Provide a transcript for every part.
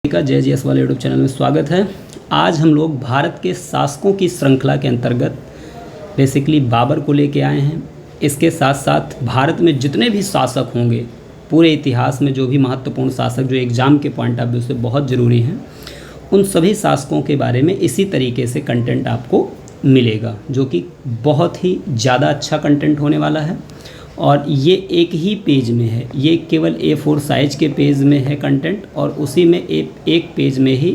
का जय G S वाले यूट्यूब चैनल में स्वागत है। आज हम लोग भारत के शासकों की श्रृंखला के अंतर्गत बेसिकली बाबर को लेके आए हैं। इसके साथ साथ भारत में जितने भी शासक होंगे, पूरे इतिहास में जो भी महत्वपूर्ण शासक जो एग्ज़ाम के पॉइंट ऑफ व्यू से बहुत ज़रूरी हैं, उन सभी शासकों के बारे में इसी तरीके से कंटेंट आपको मिलेगा, जो कि बहुत ही ज़्यादा अच्छा कंटेंट होने वाला है। और ये एक ही पेज में है, ये केवल A4 साइज के पेज में है कंटेंट, और उसी में एक पेज में ही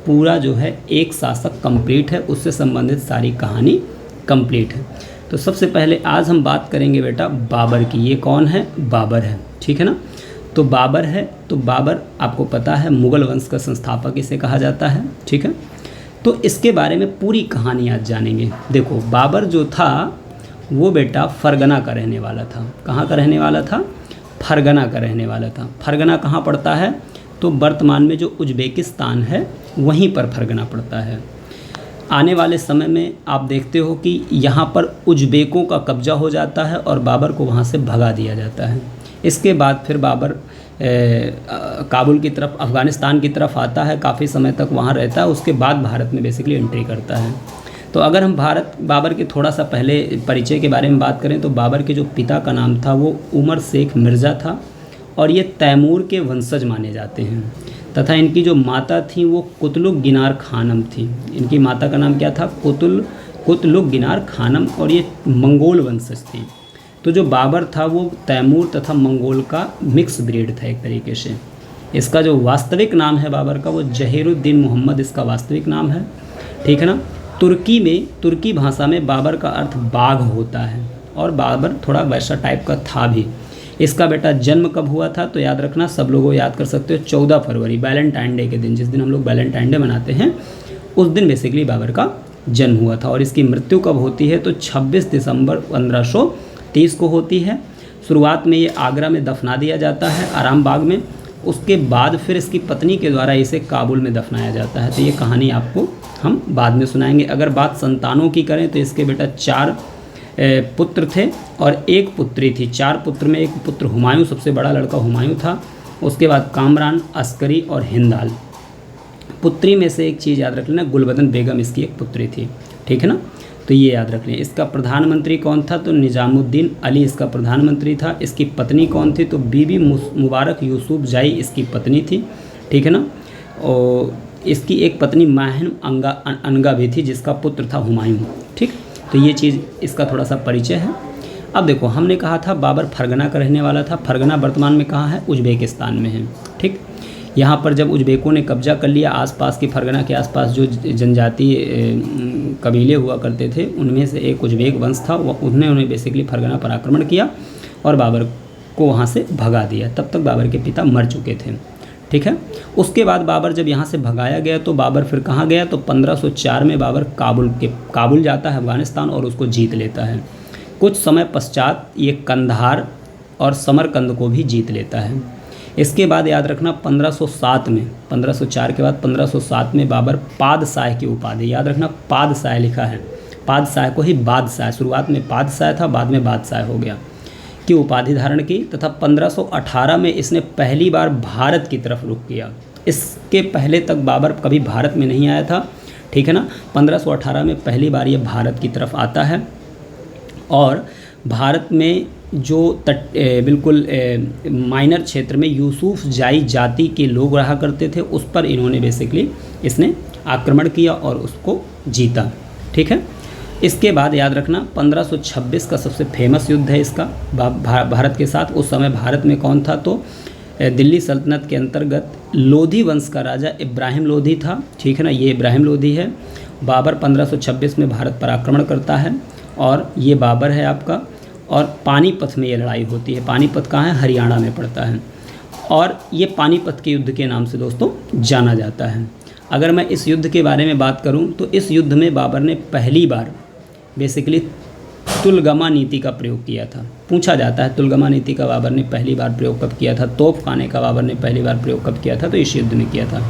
पूरा जो है एक शासक कंप्लीट है, उससे संबंधित सारी कहानी कंप्लीट है। तो सबसे पहले आज हम बात करेंगे बेटा बाबर की। ये कौन है? बाबर है, ठीक है ना। तो बाबर है, तो बाबर आपको पता है मुग़ल वंश का संस्थापक इसे कहा जाता है, ठीक है। तो इसके बारे में पूरी कहानी आज जानेंगे। देखो, बाबर जो था वो बेटा फरगना का रहने वाला था। कहाँ का रहने वाला था? फरगना का रहने वाला था। फरगना कहाँ पड़ता है? तो वर्तमान में जो उज़्बेकिस्तान है वहीं पर फरगना पड़ता है। आने वाले समय में आप देखते हो कि यहाँ पर उज़्बेकों का कब्जा हो जाता है और बाबर को वहाँ से भगा दिया जाता है। इसके बाद फिर बाबर काबुल की तरफ, अफ़गानिस्तान की तरफ आता है, काफ़ी समय तक वहाँ रहता है। उसके बाद भारत में बेसिकली एंट्री करता है। तो अगर हम बाबर के थोड़ा सा पहले परिचय के बारे में बात करें तो बाबर के जो पिता का नाम था वो उमर शेख मिर्ज़ा था, और ये तैमूर के वंशज माने जाते हैं। तथा इनकी जो माता थी वो कुतलुक गिनार खानम थी। इनकी माता का नाम क्या था? कुतलुक गिनार खानम, और ये मंगोल वंशज थी। तो जो बाबर था वो तैमूर तथा मंगोल का मिक्स ब्रीड था एक तरीके से। इसका जो वास्तविक नाम है बाबर का वो जहीरुद्दीन मोहम्मद इसका वास्तविक नाम है, ठीक है ना। तुर्की भाषा में बाबर का अर्थ बाघ होता है, और बाबर थोड़ा वैसा टाइप का था भी। इसका बेटा जन्म कब हुआ था? तो याद रखना, सब लोगों याद कर सकते हो, 14 फरवरी वैलेंटाइन डे के दिन, जिस दिन हम लोग वैलेंटाइन डे मनाते हैं, उस दिन बेसिकली बाबर का जन्म हुआ था। और इसकी मृत्यु कब होती है? तो 26 दिसंबर 1530 को होती है। शुरुआत में ये आगरा में दफना दिया जाता है, आराम बाग में। उसके बाद फिर इसकी पत्नी के द्वारा इसे काबुल में दफनाया जाता है। तो ये कहानी आपको हम बाद में सुनाएंगे। अगर बात संतानों की करें तो इसके बेटा 4 पुत्र थे और 1 पुत्री थी। 4 पुत्र में 1 पुत्र हुमायूं, सबसे बड़ा लड़का हुमायूं था। उसके बाद कामरान, अस्करी और हिंदाल। पुत्री में से एक चीज़ याद रख लेना, गुलबदन बेगम इसकी एक पुत्री थी, ठीक है ना। तो ये याद रख लें। इसका प्रधानमंत्री कौन था? तो निज़ामुद्दीन अली इसका प्रधानमंत्री था। इसकी पत्नी कौन थी? तो बीबी मुबारक यूसुफ जाई इसकी पत्नी थी, ठीक है ना। और इसकी एक पत्नी माहिन अनगा भी थी, जिसका पुत्र था हुमायूं, ठीक। तो ये चीज़ इसका थोड़ा सा परिचय है। अब देखो, हमने कहा था बाबर फरगना का रहने वाला था। फरगना वर्तमान में कहाँ है? उज़्बेकिस्तान में है, ठीक। यहाँ पर जब उज़्बेकों ने कब्जा कर लिया, आसपास की फरगना के आसपास जो जनजातीय कबीले हुआ करते थे, उनमें से एक उज़्बेक वंश था, उन्हें बेसिकली फरगना पर आक्रमण किया और बाबर को वहाँ से भगा दिया। तब तक बाबर के पिता मर चुके थे, ठीक है। उसके बाद बाबर जब यहाँ से भगाया गया तो बाबर फिर कहाँ गया? तो 1504 में बाबर काबुल जाता है, अफ़गानिस्तान, और उसको जीत लेता है। कुछ समय पश्चात ये कंधार और समरकंद को भी जीत लेता है। इसके बाद याद रखना 1507 में, 1504 के बाद 1507 में बाबर पादशाह की उपाधि, याद रखना पादशाह लिखा है, पादशाह को ही बादशाह, शुरुआत में पादशाह था, बाद में बादशाह हो गया, की उपाधि धारण की। तथा 1518 में इसने पहली बार भारत की तरफ रुख किया। इसके पहले तक बाबर कभी भारत में नहीं आया था, ठीक है ना। 1518 में पहली बार ये भारत की तरफ आता है, और भारत में जो बिल्कुल माइनर क्षेत्र में यूसुफ जाई जाति के लोग रहा करते थे, उस पर इन्होंने बेसिकली इसने आक्रमण किया और उसको जीता, ठीक है। इसके बाद याद रखना 1526 का सबसे फेमस युद्ध है इसका भारत के साथ। उस समय भारत में कौन था? तो दिल्ली सल्तनत के अंतर्गत लोधी वंश का राजा इब्राहिम लोधी था, ठीक है ना। ये इब्राहिम लोधी है। बाबर 1526 में भारत पर आक्रमण करता है, और ये बाबर है आपका। और पानीपत में ये लड़ाई होती है। पानीपत कहाँ है? हरियाणा में पड़ता है, और ये पानीपत के युद्ध के नाम से दोस्तों जाना जाता है। अगर मैं इस युद्ध के बारे में बात करूं तो इस युद्ध में बाबर ने पहली बार बेसिकली तुलगमा नीति का प्रयोग किया था। पूछा जाता है तुलगमा नीति का बाबर ने पहली बार प्रयोग कब किया था? तोप खाने का बाबर ने पहली बार प्रयोग कब किया था? तो इस युद्ध में किया था।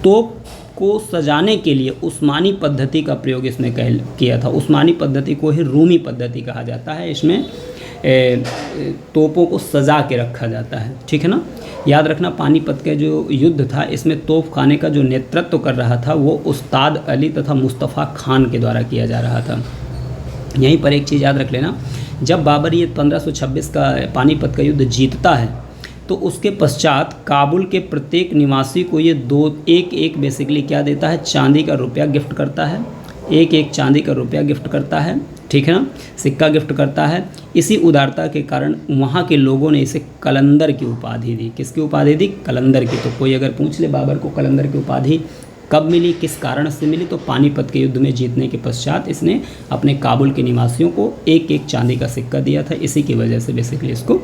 तोप को सजाने के लिए उस्मानी पद्धति का प्रयोग इसने किया था। उस्मानी पद्धति को ही रूमी पद्धति कहा जाता है। इसमें तोपों को सजा के रखा जाता है, ठीक है ना। याद रखना पानीपत का जो युद्ध था इसमें तोप खाने का जो नेतृत्व कर रहा था वो उस्ताद अली तथा मुस्तफ़ा खान के द्वारा किया जा रहा था। यहीं पर एक चीज़ याद रख लेना, जब बाबर ये 1526 का पानीपत का युद्ध जीतता है तो उसके पश्चात काबुल के प्रत्येक निवासी को ये एक बेसिकली क्या देता है, चांदी का रुपया गिफ्ट करता है, एक चांदी का रुपया गिफ्ट करता है, ठीक है ना, सिक्का गिफ्ट करता है। इसी उदारता के कारण वहाँ के लोगों ने इसे कलंदर की उपाधि दी। किसकी उपाधि दी? कलंदर की। तो कोई अगर पूछ ले बाबर को कलंदर की उपाधि कब मिली, किस कारण से मिली, तो पानीपत के युद्ध में जीतने के पश्चात इसने अपने काबुल के निवासियों को एक चांदी का सिक्का दिया था। इसी की वजह से बेसिकली इसको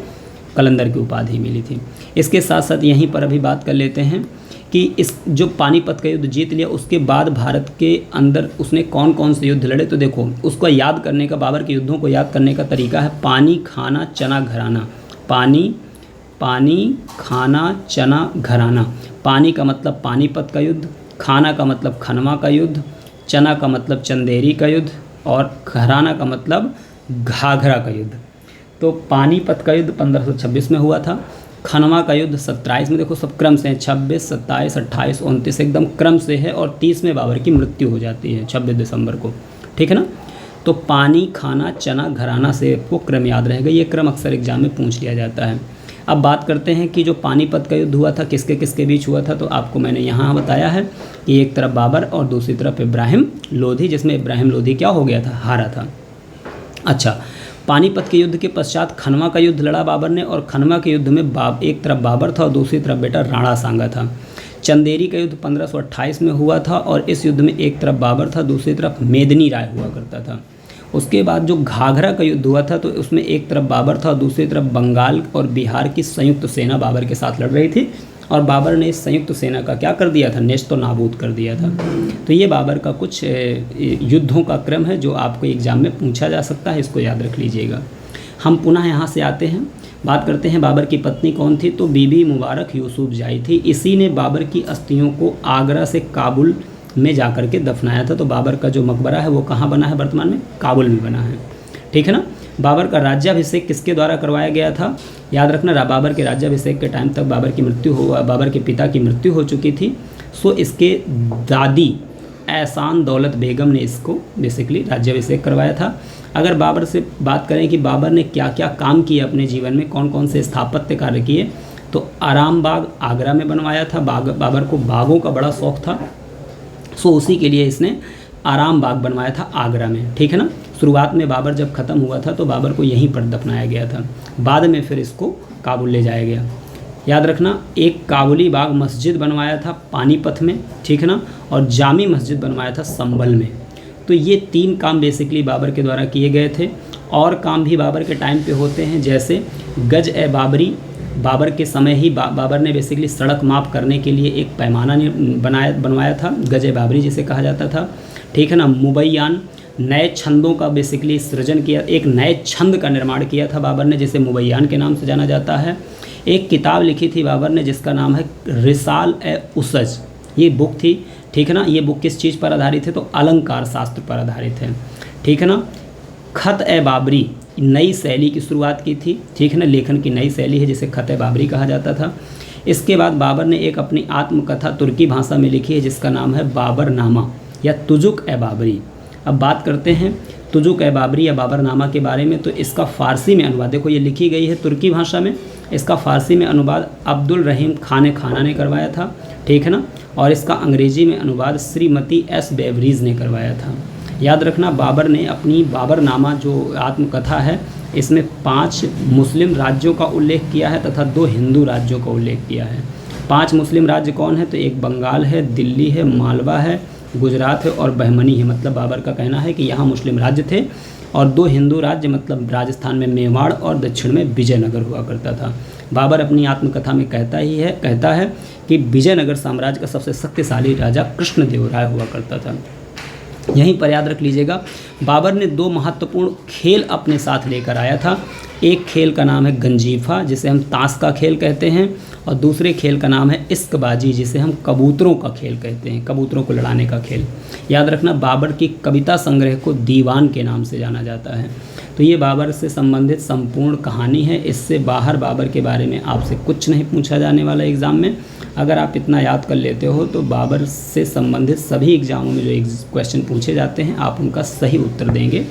कलंदर की उपाधि मिली थी। इसके साथ साथ यहीं पर अभी बात कर लेते हैं कि इस जो पानीपत का युद्ध जीत लिया उसके बाद भारत के अंदर उसने कौन कौन से युद्ध लड़े। तो देखो उसको याद करने का, बाबर के युद्धों को याद करने का तरीका है पानी खाना चना घराना। पानी खाना चना घराना। पानी का मतलब पानीपत का युद्ध, खाना का मतलब खनवा का युद्ध, चना का मतलब चंदेरी का युद्ध और घराना का मतलब घाघरा का युद्ध। तो पानीपत का युद्ध 1526 में हुआ था, खनवा का युद्ध 27 में, देखो सब क्रम से हैं, 26, 27, 28, 29 एकदम क्रम से है, और 30 में बाबर की मृत्यु हो जाती है 26 दिसंबर को, ठीक है ना। तो पानी खाना चना घराना से आपको क्रम याद रहेगा, ये क्रम अक्सर एग्जाम में पूछ लिया जाता है। अब बात करते हैं कि जो पानीपत का युद्ध हुआ था किसके किसके बीच हुआ था। तो आपको मैंने यहाँ बताया है कि एक तरफ बाबर और दूसरी तरफ इब्राहिम लोधी, जिसमें इब्राहिम लोधी क्या हो गया था, हारा था। अच्छा, पानीपत के युद्ध के पश्चात खनवा का युद्ध लड़ा बाबर ने, और खनवा के युद्ध में एक तरफ बाबर था और दूसरी तरफ बेटा राणा सांगा था। चंदेरी का युद्ध 1528 में हुआ था, और इस युद्ध में एक तरफ बाबर था, दूसरी तरफ मेदिनी राय हुआ करता था। उसके बाद जो घाघरा का युद्ध हुआ था तो उसमें एक तरफ बाबर था और दूसरी तरफ बंगाल और बिहार की संयुक्त सेना बाबर के साथ लड़ रही थी, और बाबर ने इस संयुक्त सेना का क्या कर दिया था, नेस्त नाबूद कर दिया था। तो ये बाबर का कुछ युद्धों का क्रम है जो आपको एग्जाम में पूछा जा सकता है, इसको याद रख लीजिएगा। हम पुनः यहाँ से आते हैं, बात करते हैं बाबर की पत्नी कौन थी। तो बीबी मुबारक यूसुफजाई थी। इसी ने बाबर की अस्थियों को आगरा से काबुल में जाकर के दफनाया था। तो बाबर का जो मकबरा है वो कहाँ बना है वर्तमान में, काबुल में बना है, ठीक है ना। बाबर का राज्याभिषेक किसके द्वारा करवाया गया था, याद रखना बाबर के राज्याभिषेक के टाइम तक बाबर के पिता की मृत्यु हो चुकी थी। सो इसके दादी एहसान दौलत बेगम ने इसको बेसिकली राज्याभिषेक करवाया था। अगर बाबर से बात करें कि बाबर ने क्या क्या काम किए अपने जीवन में, कौन कौन से स्थापत्य कार्य किए, तो आराम बाग आगरा में बनवाया था। बाबर को बागों का बड़ा शौक़ था, सो उसी के लिए इसने आराम बाग बनवाया था आगरा में, ठीक है ना। शुरुआत में बाबर जब ख़त्म हुआ था तो बाबर को यहीं पर दफनाया गया था, बाद में फिर इसको काबुल ले जाया गया। याद रखना एक काबुली बाग मस्जिद बनवाया था पानीपत में, ठीक है ना, और जामी मस्जिद बनवाया था संभल में। तो ये 3 काम बेसिकली बाबर के द्वारा किए गए थे। और काम भी बाबर के टाइम पे होते हैं, जैसे गज ए बाबरी, बाबर के समय ही बाबर ने बेसिकली सड़क माप करने के लिए एक पैमाना बनवाया था, गज ए बाबरी जिसे कहा जाता था, ठीक है ना। मुबैयान, नए छंदों का बेसिकली सृजन किया, एक नए छंद का निर्माण किया था बाबर ने, जिसे मुबैयान के नाम से जाना जाता है। एक किताब लिखी थी बाबर ने जिसका नाम है रिसाल ए उसज, ये बुक थी, ठीक है ना। ये बुक किस चीज़ पर आधारित है, तो अलंकार शास्त्र पर आधारित है, ठीक है ना। खत ए बाबरी, नई शैली की शुरुआत की थी, ठीक है ना, लेखन की नई शैली है जिसे खत ए बाबरी कहा जाता था। इसके बाद बाबर ने एक अपनी आत्मकथा तुर्की भाषा में लिखी है जिसका नाम है बाबरनामा या तुजुक ए बाबरी। अब बात करते हैं तुजुक ए बाबरी या बाबरनामा के बारे में। तो इसका फ़ारसी में अनुवाद, देखो ये लिखी गई है तुर्की भाषा में, इसका फ़ारसी में अनुवाद अब्दुल रहीम खाना ने करवाया था, ठीक है ना, और इसका अंग्रेजी में अनुवाद श्रीमती एस बेवरीज ने करवाया था। याद रखना बाबर ने अपनी बाबरनामा जो आत्मकथा है इसमें 5 मुस्लिम राज्यों का उल्लेख किया है तथा 2 हिंदू राज्यों का उल्लेख किया है। 5 मुस्लिम राज्य कौन है, तो एक बंगाल है, दिल्ली है, मालवा है, गुजरात है और बहमनी है। मतलब बाबर का कहना है कि यहाँ मुस्लिम राज्य थे, और 2 हिंदू राज्य मतलब राजस्थान में मेवाड़ और दक्षिण में विजयनगर हुआ करता था। बाबर अपनी आत्मकथा में कहता है कि विजयनगर साम्राज्य का सबसे शक्तिशाली राजा कृष्णदेव राय हुआ करता था। यहीं पर याद रख लीजिएगा बाबर ने 2 महत्वपूर्ण खेल अपने साथ लेकर आया था। एक खेल का नाम है गंजीफा जिसे हम ताश का खेल कहते हैं, और दूसरे खेल का नाम है इश्कबाजी, जिसे हम कबूतरों का खेल कहते हैं, कबूतरों को लड़ाने का खेल। याद रखना, बाबर की कविता संग्रह को दीवान के नाम से जाना जाता है। तो ये बाबर से संबंधित संपूर्ण कहानी है। इससे बाहर बाबर के बारे में आपसे कुछ नहीं पूछा जाने वाला एग्ज़ाम में। अगर आप इतना याद कर लेते हो तो बाबर से संबंधित सभी एग्ज़ामों में जो क्वेश्चन पूछे जाते हैं आप उनका सही उत्तर देंगे।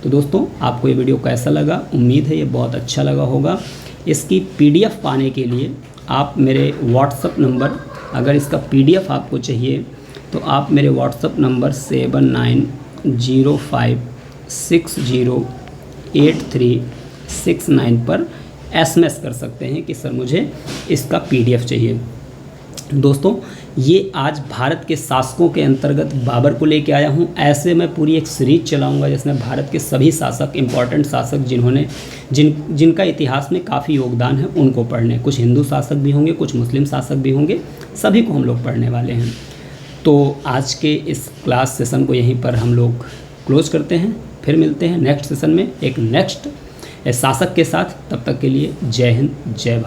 तो दोस्तों, आपको ये वीडियो कैसा लगा? उम्मीद है ये बहुत अच्छा लगा होगा। इसकी PDF पाने के लिए आप मेरे व्हाट्सअप नंबर, अगर इसका PDF आपको चाहिए तो आप मेरे व्हाट्सअप नंबर 7905608369 पर SMS कर सकते हैं कि सर मुझे इसका PDF चाहिए। दोस्तों, ये आज भारत के शासकों के अंतर्गत बाबर को लेके आया हूँ। ऐसे मैं पूरी एक सीरीज चलाऊँगा जिसमें भारत के सभी शासक, इम्पॉर्टेंट शासक जिनका इतिहास में काफ़ी योगदान है, उनको पढ़ने। कुछ हिंदू शासक भी होंगे, कुछ मुस्लिम शासक भी होंगे, सभी को हम लोग पढ़ने वाले हैं। तो आज के इस क्लास सेशन को यहीं पर हम लोग क्लोज करते हैं। फिर मिलते हैं नेक्स्ट सेशन में एक नेक्स्ट शासक के साथ। तब तक के लिए जय हिंद, जय भारत।